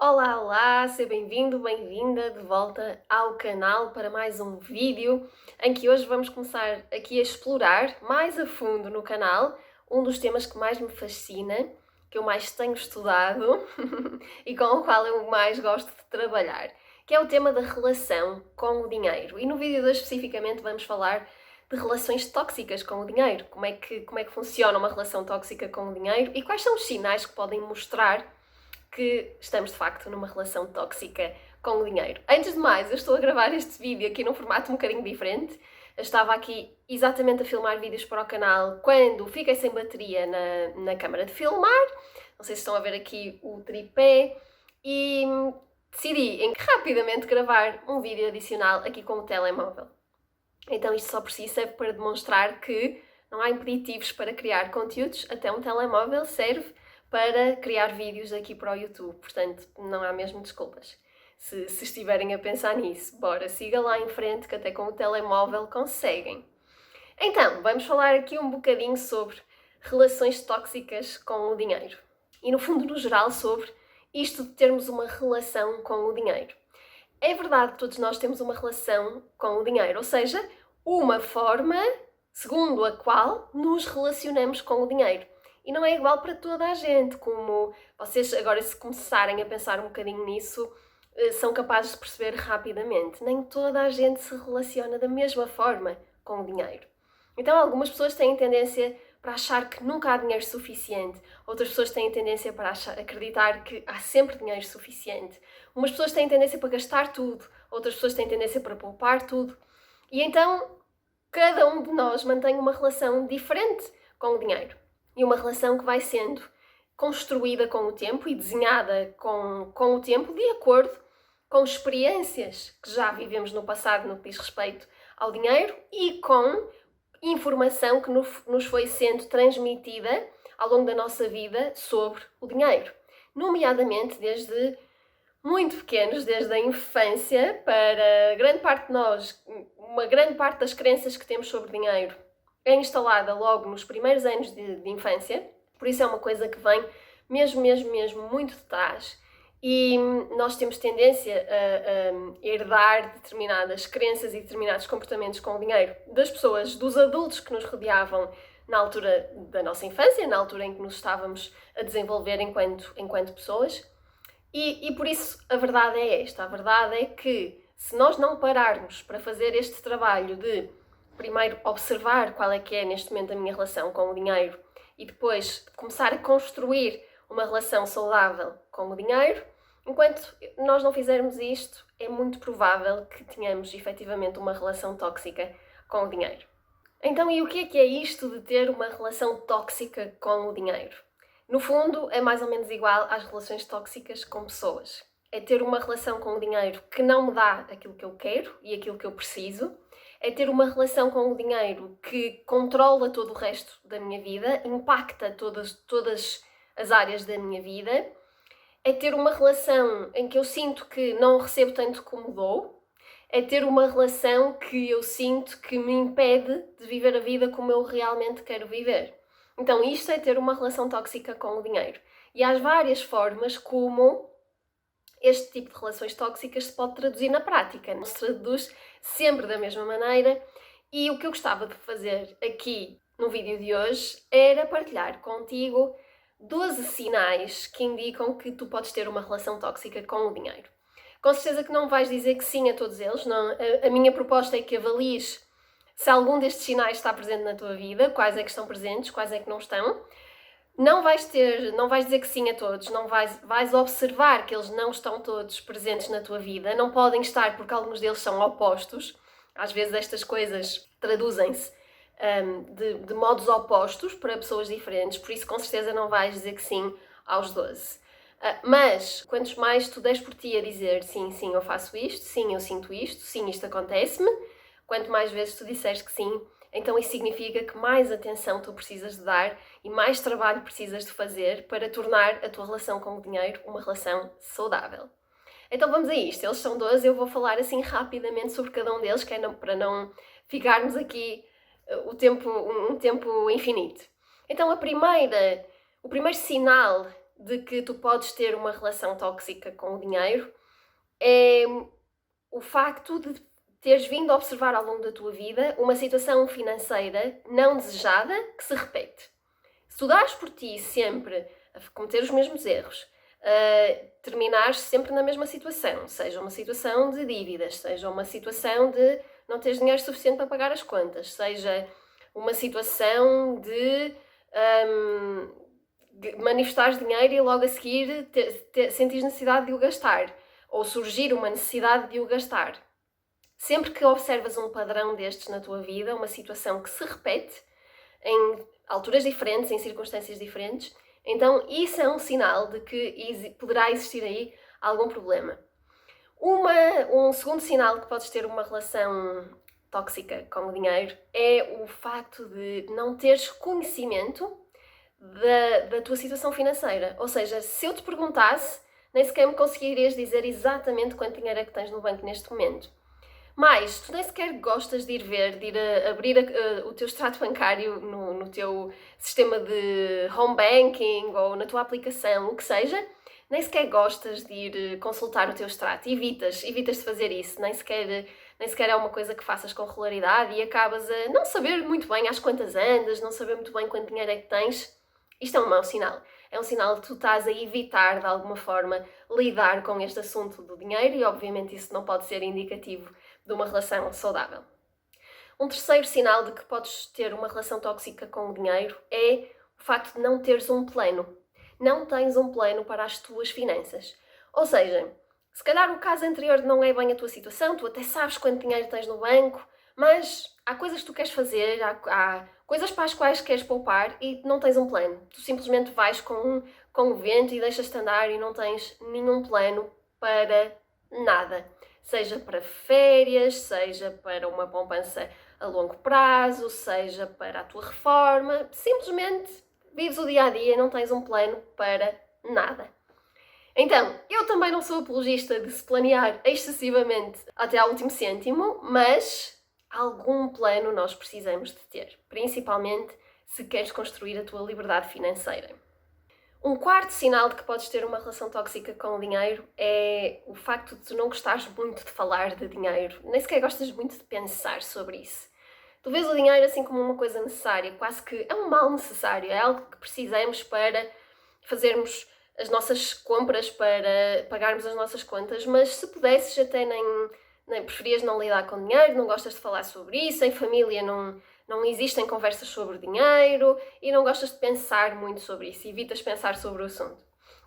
Olá, olá, seja bem-vindo, bem-vinda de volta ao canal para mais um vídeo em que hoje vamos começar aqui a explorar mais a fundo no canal um dos temas que mais me fascina, que eu mais tenho estudado e com o qual eu mais gosto de trabalhar, que é o tema da relação com o dinheiro. E no vídeo de hoje especificamente vamos falar de relações tóxicas com o dinheiro, como é que funciona uma relação tóxica com o dinheiro e quais são os sinais que podem mostrar que estamos de facto numa relação tóxica com o dinheiro. Antes de mais, eu estou a gravar este vídeo aqui num formato um bocadinho diferente. Eu estava aqui exatamente a filmar vídeos para o canal quando fiquei sem bateria na câmara de filmar. Não sei se estão a ver aqui o tripé. E decidi rapidamente gravar um vídeo adicional aqui com o telemóvel. Então isto só por si serve para demonstrar que não há impeditivos para criar conteúdos, até um telemóvel serve para criar vídeos aqui para o YouTube, portanto não há mesmo desculpas. Se estiverem a pensar nisso, bora, siga lá em frente que até com o telemóvel conseguem. Então, vamos falar aqui um bocadinho sobre relações tóxicas com o dinheiro. E no fundo, no geral, sobre isto de termos uma relação com o dinheiro. É verdade que todos nós temos uma relação com o dinheiro, ou seja, uma forma segundo a qual nos relacionamos com o dinheiro. E não é igual para toda a gente, como vocês agora se começarem a pensar um bocadinho nisso, são capazes de perceber rapidamente. Nem toda a gente se relaciona da mesma forma com o dinheiro. Então algumas pessoas têm tendência para achar que nunca há dinheiro suficiente. Outras pessoas têm tendência para acreditar que há sempre dinheiro suficiente. Umas pessoas têm tendência para gastar tudo. Outras pessoas têm tendência para poupar tudo. E então cada um de nós mantém uma relação diferente com o dinheiro. E uma relação que vai sendo construída com o tempo e desenhada com o tempo de acordo com experiências que já vivemos no passado no que diz respeito ao dinheiro e com informação que nos foi sendo transmitida ao longo da nossa vida sobre o dinheiro. Nomeadamente desde muito pequenos, desde a infância, para grande parte de nós, uma grande parte das crenças que temos sobre dinheiro é instalada logo nos primeiros anos de infância, por isso é uma coisa que vem mesmo muito de trás. E nós temos tendência a herdar determinadas crenças e determinados comportamentos com o dinheiro das pessoas, dos adultos que nos rodeavam na altura da nossa infância, na altura em que nos estávamos a desenvolver enquanto pessoas. E por isso a verdade é esta, a verdade é que se nós não pararmos para fazer este trabalho de primeiro observar qual é que é neste momento a minha relação com o dinheiro e depois começar a construir uma relação saudável com o dinheiro, enquanto nós não fizermos isto, é muito provável que tenhamos efetivamente uma relação tóxica com o dinheiro. Então, e o que é isto de ter uma relação tóxica com o dinheiro? No fundo, é mais ou menos igual às relações tóxicas com pessoas. É ter uma relação com o dinheiro que não me dá aquilo que eu quero e aquilo que eu preciso. É ter uma relação com o dinheiro que controla todo o resto da minha vida, impacta todas as áreas da minha vida. É ter uma relação em que eu sinto que não recebo tanto como dou. É ter uma relação que eu sinto que me impede de viver a vida como eu realmente quero viver. Então isto é ter uma relação tóxica com o dinheiro. E há várias formas como este tipo de relações tóxicas se pode traduzir na prática. Não se traduz sempre da mesma maneira. E o que eu gostava de fazer aqui no vídeo de hoje era partilhar contigo 12 sinais que indicam que tu podes ter uma relação tóxica com o dinheiro. Com certeza que não vais dizer que sim a todos eles. Não. A minha proposta é que avalies se algum destes sinais está presente na tua vida, quais é que estão presentes, quais é que não estão. Não vais dizer que sim a todos, não vais observar que eles não estão todos presentes na tua vida, não podem estar porque alguns deles são opostos. Às vezes estas coisas traduzem-se de modos opostos para pessoas diferentes, por isso com certeza não vais dizer que sim aos 12. Mas quantos mais tu des por ti a dizer sim, eu faço isto, sim, eu sinto isto, sim, isto acontece-me, quanto mais vezes tu disseres que sim, então isso significa que mais atenção tu precisas de dar e mais trabalho precisas de fazer para tornar a tua relação com o dinheiro uma relação saudável. Então vamos a isto, eles são 12, eu vou falar assim rapidamente sobre cada um deles, que é para não ficarmos aqui um tempo infinito. Então o primeiro sinal de que tu podes ter uma relação tóxica com o dinheiro é o facto de teres vindo a observar ao longo da tua vida uma situação financeira não desejada que se repete. Se tu dás por ti sempre a cometer os mesmos erros, terminares sempre na mesma situação, seja uma situação de dívidas, seja uma situação de não teres dinheiro suficiente para pagar as contas, seja uma situação de manifestares dinheiro e logo a seguir sentires necessidade de o gastar, ou surgir uma necessidade de o gastar. Sempre que observas um padrão destes na tua vida, uma situação que se repete em alturas diferentes, em circunstâncias diferentes, então isso é um sinal de que poderá existir aí algum problema. Um segundo sinal que podes ter uma relação tóxica com o dinheiro é o facto de não teres conhecimento da tua situação financeira. Ou seja, se eu te perguntasse, nem sequer me conseguirias dizer exatamente quanto dinheiro é que tens no banco neste momento. Mas tu nem sequer gostas de ir ver, de ir abrir o teu extrato bancário no teu sistema de home banking ou na tua aplicação, o que seja, nem sequer gostas de ir consultar o teu extrato. Evitas de fazer isso, nem sequer é uma coisa que faças com regularidade e acabas a não saber muito bem às quantas andas, não saber muito bem quanto dinheiro é que tens. Isto é um mau sinal. É um sinal de que tu estás a evitar, de alguma forma, lidar com este assunto do dinheiro e, obviamente, isso não pode ser indicativo de uma relação saudável. Um terceiro sinal de que podes ter uma relação tóxica com o dinheiro é o facto de não teres um plano. Não tens um plano para as tuas finanças. Ou seja, se calhar o caso anterior não é bem a tua situação, tu até sabes quanto dinheiro tens no banco, mas há coisas que tu queres fazer, há coisas para as quais queres poupar e não tens um plano. Tu simplesmente vais com o vento e deixas-te andar e não tens nenhum plano para nada. Seja para férias, seja para uma poupança a longo prazo, seja para a tua reforma. Simplesmente vives o dia-a-dia e não tens um plano para nada. Então, eu também não sou apologista de se planear excessivamente até ao último cêntimo, mas algum plano nós precisamos de ter, principalmente se queres construir a tua liberdade financeira. Um quarto sinal de que podes ter uma relação tóxica com o dinheiro é o facto de tu não gostares muito de falar de dinheiro, nem sequer gostas muito de pensar sobre isso. Tu vês o dinheiro assim como uma coisa necessária, quase que é um mal necessário, é algo que precisamos para fazermos as nossas compras, para pagarmos as nossas contas, mas se pudesses até nem preferias não lidar com dinheiro, não gostas de falar sobre isso, em família não existem conversas sobre dinheiro e não gostas de pensar muito sobre isso, evitas pensar sobre o assunto.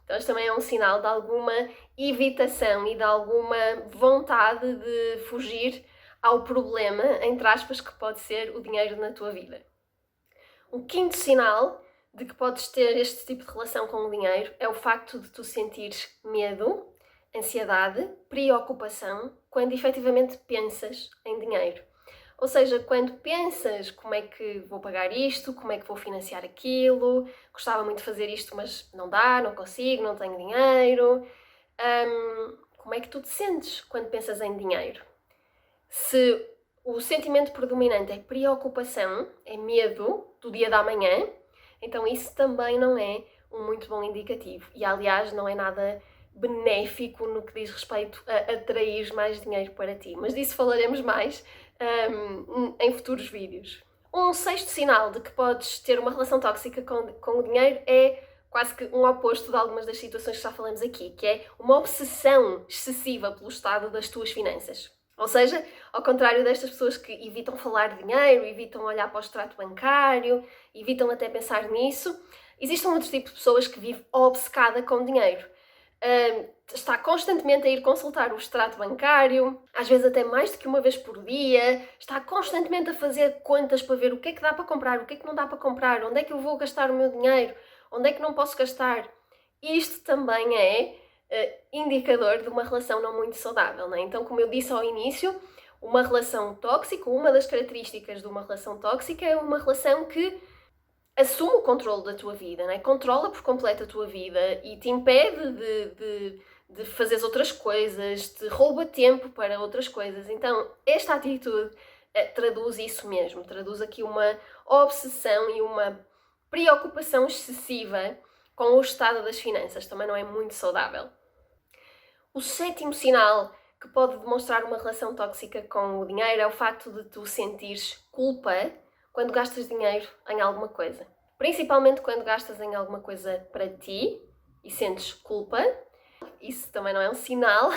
Então isto também é um sinal de alguma evitação e de alguma vontade de fugir ao problema, entre aspas, que pode ser o dinheiro na tua vida. Um quinto sinal de que podes ter este tipo de relação com o dinheiro é o facto de tu sentires medo, ansiedade, preocupação quando efetivamente pensas em dinheiro. Ou seja, quando pensas como é que vou pagar isto, como é que vou financiar aquilo, gostava muito de fazer isto, mas não dá, não consigo, não tenho dinheiro. Como é que tu te sentes quando pensas em dinheiro? Se o sentimento predominante é preocupação, é medo do dia da manhã, então isso também não é um muito bom indicativo. E, aliás, não é nada benéfico no que diz respeito a atrair mais dinheiro para ti. Mas disso falaremos mais em futuros vídeos. Um sexto sinal de que podes ter uma relação tóxica com o dinheiro é quase que um oposto de algumas das situações que já falamos aqui, que é uma obsessão excessiva pelo estado das tuas finanças. Ou seja, ao contrário destas pessoas que evitam falar de dinheiro, evitam olhar para o extrato bancário, evitam até pensar nisso, existe um outro tipo de pessoas que vive obcecada com dinheiro. Está constantemente a ir consultar o extrato bancário, às vezes até mais do que uma vez por dia, está constantemente a fazer contas para ver o que é que dá para comprar, o que é que não dá para comprar, onde é que eu vou gastar o meu dinheiro, onde é que não posso gastar. Isto também é indicador de uma relação não muito saudável, não é? Então, como eu disse ao início, uma relação tóxica, uma das características de uma relação tóxica é uma relação que assume o controle da tua vida, não é? Controla por completo a tua vida e te impede de fazeres outras coisas, te rouba tempo para outras coisas. Então, esta atitude traduz isso mesmo, traduz aqui uma obsessão e uma preocupação excessiva com o estado das finanças, também não é muito saudável. O sétimo sinal que pode demonstrar uma relação tóxica com o dinheiro é o facto de tu sentires culpa quando gastas dinheiro em alguma coisa. Principalmente quando gastas em alguma coisa para ti e sentes culpa. Isso também não é um sinal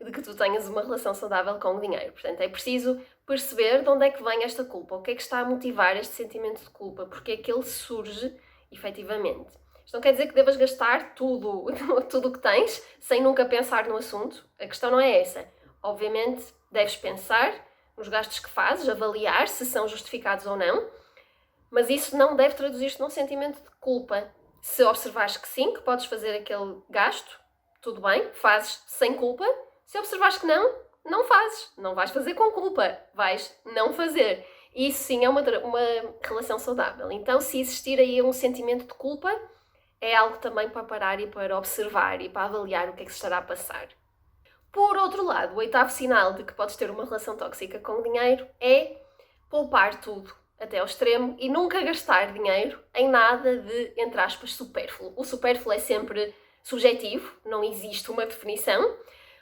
de que tu tenhas uma relação saudável com o dinheiro. Portanto, é preciso perceber de onde é que vem esta culpa, o que é que está a motivar este sentimento de culpa, porque é que ele surge efetivamente. Isto não quer dizer que devas gastar tudo o que tens sem nunca pensar no assunto. A questão não é essa. Obviamente, deves pensar nos gastos que fazes, avaliar se são justificados ou não, mas isso não deve traduzir-se num sentimento de culpa. Se observares que sim, que podes fazer aquele gasto, tudo bem, fazes sem culpa. Se observares que não, não fazes. Não vais fazer com culpa, vais não fazer. Isso sim é uma relação saudável. Então, se existir aí um sentimento de culpa, é algo também para parar e para observar e para avaliar o que é que se estará a passar. Por outro lado, o oitavo sinal de que podes ter uma relação tóxica com o dinheiro é poupar tudo até ao extremo e nunca gastar dinheiro em nada de, entre aspas, supérfluo. O supérfluo é sempre subjetivo, não existe uma definição,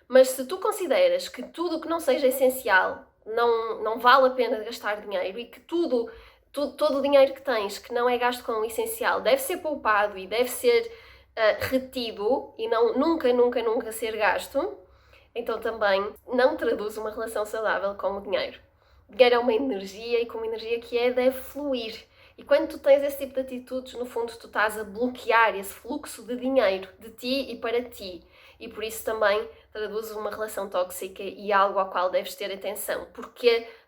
mas se tu consideras que tudo o que não seja essencial não vale a pena gastar dinheiro e que todo o dinheiro que tens que não é gasto com o essencial deve ser poupado e deve ser retido e nunca ser gasto, então também não traduz uma relação saudável com o dinheiro. O dinheiro é uma energia e como energia que é, deve fluir. E quando tu tens esse tipo de atitudes, no fundo tu estás a bloquear esse fluxo de dinheiro de ti e para ti. E por isso também traduz uma relação tóxica e algo ao qual deves ter atenção.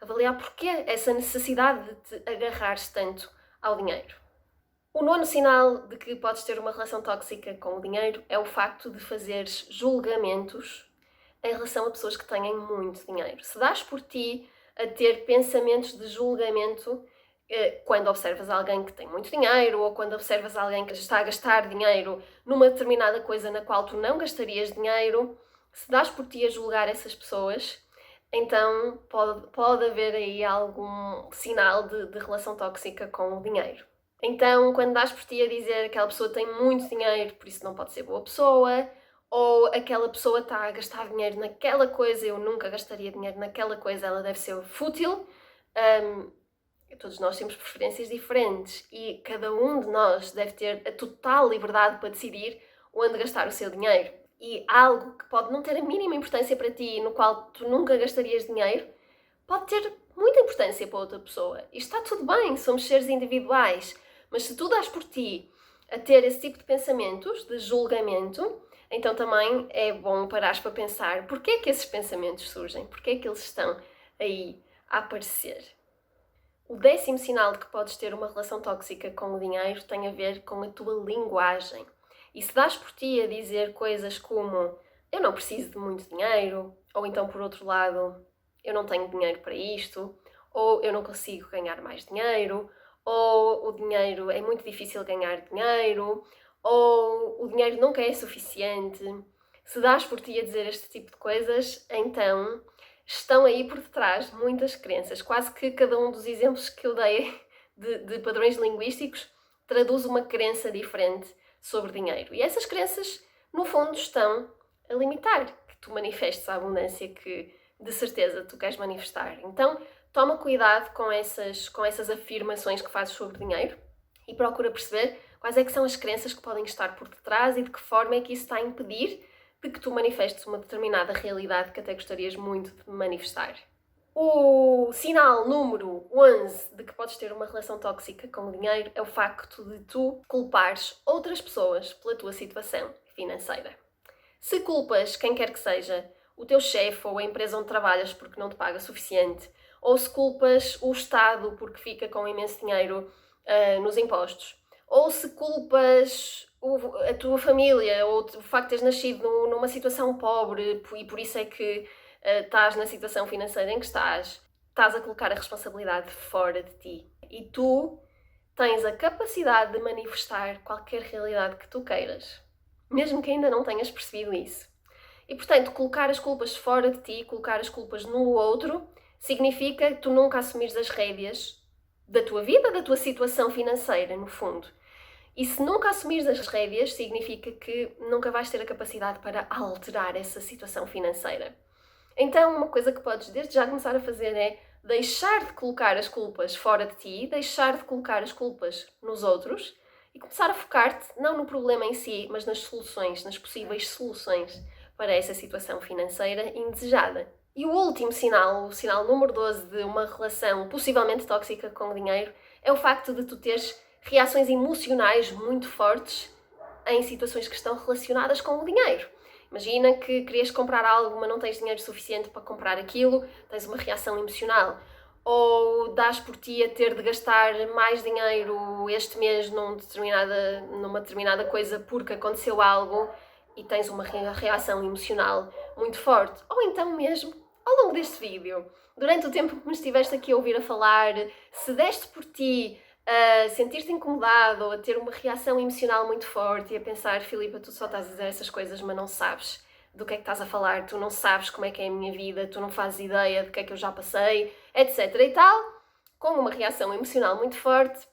Avaliar porquê essa necessidade de te agarrares tanto ao dinheiro. O nono sinal de que podes ter uma relação tóxica com o dinheiro é o facto de fazeres julgamentos em relação a pessoas que têm muito dinheiro. Se dás por ti a ter pensamentos de julgamento quando observas alguém que tem muito dinheiro ou quando observas alguém que está a gastar dinheiro numa determinada coisa na qual tu não gastarias dinheiro, se dás por ti a julgar essas pessoas, então pode haver aí algum sinal de relação tóxica com o dinheiro. Então, quando dás por ti a dizer que aquela pessoa tem muito dinheiro, por isso não pode ser boa pessoa, ou aquela pessoa está a gastar dinheiro naquela coisa, eu nunca gastaria dinheiro naquela coisa, ela deve ser fútil. Todos nós temos preferências diferentes e cada um de nós deve ter a total liberdade para decidir onde gastar o seu dinheiro. E algo que pode não ter a mínima importância para ti, no qual tu nunca gastarias dinheiro, pode ter muita importância para outra pessoa. E está tudo bem, somos seres individuais. Mas se tu dás por ti a ter esse tipo de pensamentos, de julgamento, então também é bom parares para pensar porquê é que esses pensamentos surgem, porquê é que eles estão aí a aparecer. O 10º sinal de que podes ter uma relação tóxica com o dinheiro tem a ver com a tua linguagem. E se dás por ti a dizer coisas como eu não preciso de muito dinheiro, ou então por outro lado, eu não tenho dinheiro para isto, ou eu não consigo ganhar mais dinheiro, ou o dinheiro é muito difícil ganhar dinheiro, ou o dinheiro nunca é suficiente. Se dás por ti a dizer este tipo de coisas, então estão aí por detrás muitas crenças. Quase que cada um dos exemplos que eu dei de padrões linguísticos traduz uma crença diferente sobre dinheiro. E essas crenças, no fundo, estão a limitar que tu manifestes a abundância que, de certeza, tu queres manifestar. Então, toma cuidado com essas afirmações que fazes sobre dinheiro e procura perceber quais é que são as crenças que podem estar por detrás e de que forma é que isso está a impedir de que tu manifestes uma determinada realidade que até gostarias muito de manifestar. O sinal número 11 de que podes ter uma relação tóxica com o dinheiro é o facto de tu culpares outras pessoas pela tua situação financeira. Se culpas quem quer que seja, o teu chefe ou a empresa onde trabalhas porque não te paga suficiente, ou se culpas o Estado porque fica com imenso dinheiro nos impostos, ou se culpas a tua família, ou o facto de teres nascido numa situação pobre e por isso é que estás na situação financeira em que estás a colocar a responsabilidade fora de ti. E tu tens a capacidade de manifestar qualquer realidade que tu queiras, mesmo que ainda não tenhas percebido isso. E, portanto, colocar as culpas fora de ti, colocar as culpas no outro, significa que tu nunca assumires as rédeas da tua vida, da tua situação financeira, no fundo. E se nunca assumires as rédeas, significa que nunca vais ter a capacidade para alterar essa situação financeira. Então, uma coisa que podes desde já começar a fazer é deixar de colocar as culpas fora de ti, deixar de colocar as culpas nos outros e começar a focar-te não no problema em si, mas nas soluções, nas possíveis soluções para essa situação financeira indesejada. E o último sinal, o sinal número 12 de uma relação possivelmente tóxica com o dinheiro, é o facto de tu teres reações emocionais muito fortes em situações que estão relacionadas com o dinheiro. Imagina que querias comprar algo, mas não tens dinheiro suficiente para comprar aquilo, tens uma reação emocional. Ou dás por ti a ter de gastar mais dinheiro este mês numa determinada coisa porque aconteceu algo e tens uma reação emocional muito forte. Ou então mesmo, ao longo deste vídeo, durante o tempo que me estiveste aqui a ouvir a falar, se deste por ti a sentir-te incomodado ou a ter uma reação emocional muito forte e a pensar, Filipa, tu só estás a dizer essas coisas, mas não sabes do que é que estás a falar, tu não sabes como é que é a minha vida, tu não fazes ideia do que é que eu já passei, etc. e tal, com uma reação emocional muito forte,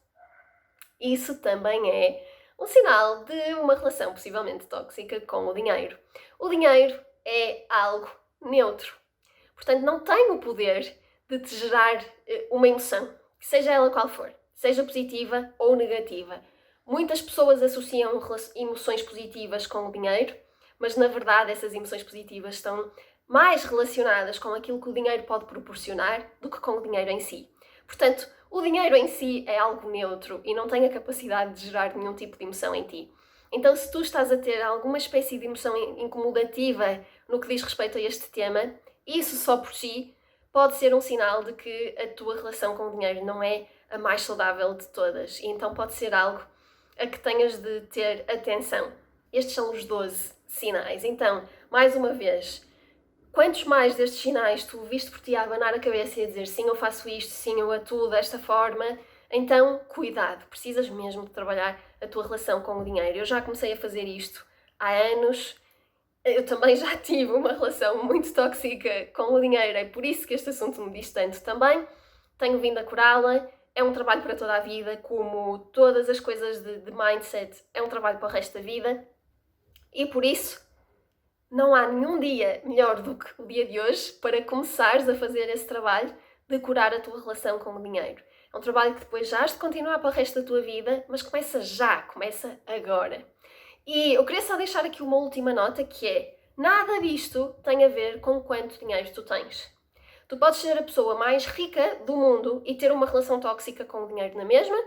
isso também é um sinal de uma relação possivelmente tóxica com o dinheiro. O dinheiro é algo neutro, portanto não tem o poder de te gerar uma emoção, seja ela qual for. Seja positiva ou negativa. Muitas pessoas associam emoções positivas com o dinheiro, mas na verdade essas emoções positivas estão mais relacionadas com aquilo que o dinheiro pode proporcionar do que com o dinheiro em si. Portanto, o dinheiro em si é algo neutro e não tem a capacidade de gerar nenhum tipo de emoção em ti. Então, se tu estás a ter alguma espécie de emoção incomodativa no que diz respeito a este tema, isso só por si pode ser um sinal de que a tua relação com o dinheiro não é a mais saudável de todas. E então pode ser algo a que tenhas de ter atenção. Estes são os 12 sinais. Então, mais uma vez, quantos mais destes sinais tu viste por ti a abanar a cabeça e a dizer sim, eu faço isto, sim, eu atuo desta forma, então cuidado, precisas mesmo de trabalhar a tua relação com o dinheiro. Eu já comecei a fazer isto há anos. Eu também já tive uma relação muito tóxica com o dinheiro, é por isso que este assunto me diz tanto também. Tenho vindo a curá-la, é um trabalho para toda a vida, como todas as coisas de mindset, é um trabalho para o resto da vida. E por isso, não há nenhum dia melhor do que o dia de hoje para começares a fazer esse trabalho de curar a tua relação com o dinheiro. É um trabalho que depois já has de continuar para o resto da tua vida, mas começa já, começa agora. E eu queria só deixar aqui uma última nota, que é, nada disto tem a ver com quanto dinheiro tu tens. Tu podes ser a pessoa mais rica do mundo e ter uma relação tóxica com o dinheiro na mesma,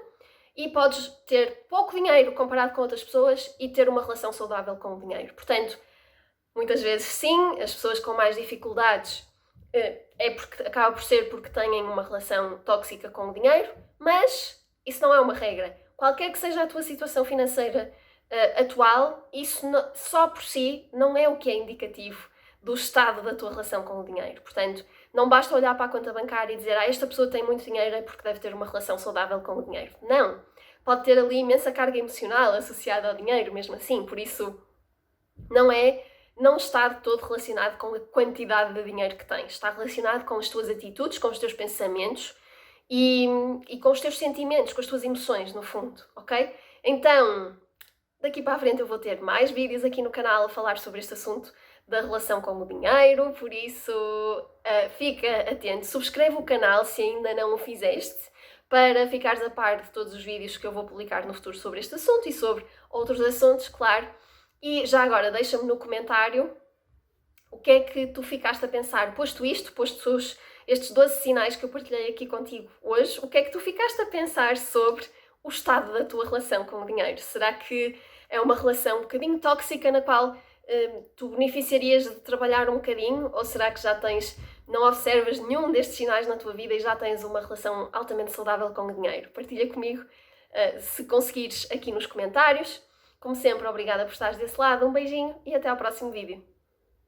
e podes ter pouco dinheiro comparado com outras pessoas e ter uma relação saudável com o dinheiro. Portanto, muitas vezes sim, as pessoas com mais dificuldades acaba por ser porque têm uma relação tóxica com o dinheiro, mas isso não é uma regra. Qualquer que seja a tua situação financeira atual, isso só por si não é o que é indicativo do estado da tua relação com o dinheiro. Portanto, não basta olhar para a conta bancária e dizer esta pessoa tem muito dinheiro é porque deve ter uma relação saudável com o dinheiro. Não. Pode ter ali imensa carga emocional associada ao dinheiro, mesmo assim. Por isso, não está de todo relacionado com a quantidade de dinheiro que tens. Está relacionado com as tuas atitudes, com os teus pensamentos e com os teus sentimentos, com as tuas emoções, no fundo, ok? Então, daqui para a frente eu vou ter mais vídeos aqui no canal a falar sobre este assunto da relação com o dinheiro, por isso fica atento, subscreve o canal se ainda não o fizeste, para ficares a par de todos os vídeos que eu vou publicar no futuro sobre este assunto e sobre outros assuntos, claro. E já agora deixa-me no comentário o que é que tu ficaste a pensar, posto estes 12 sinais que eu partilhei aqui contigo hoje, o que é que tu ficaste a pensar sobre o estado da tua relação com o dinheiro? Será que é uma relação um bocadinho tóxica na qual tu beneficiarias de trabalhar um bocadinho, ou será que já não observas nenhum destes sinais na tua vida e já tens uma relação altamente saudável com o dinheiro? Partilha comigo se conseguires aqui nos comentários. Como sempre, obrigada por estares desse lado, um beijinho e até ao próximo vídeo.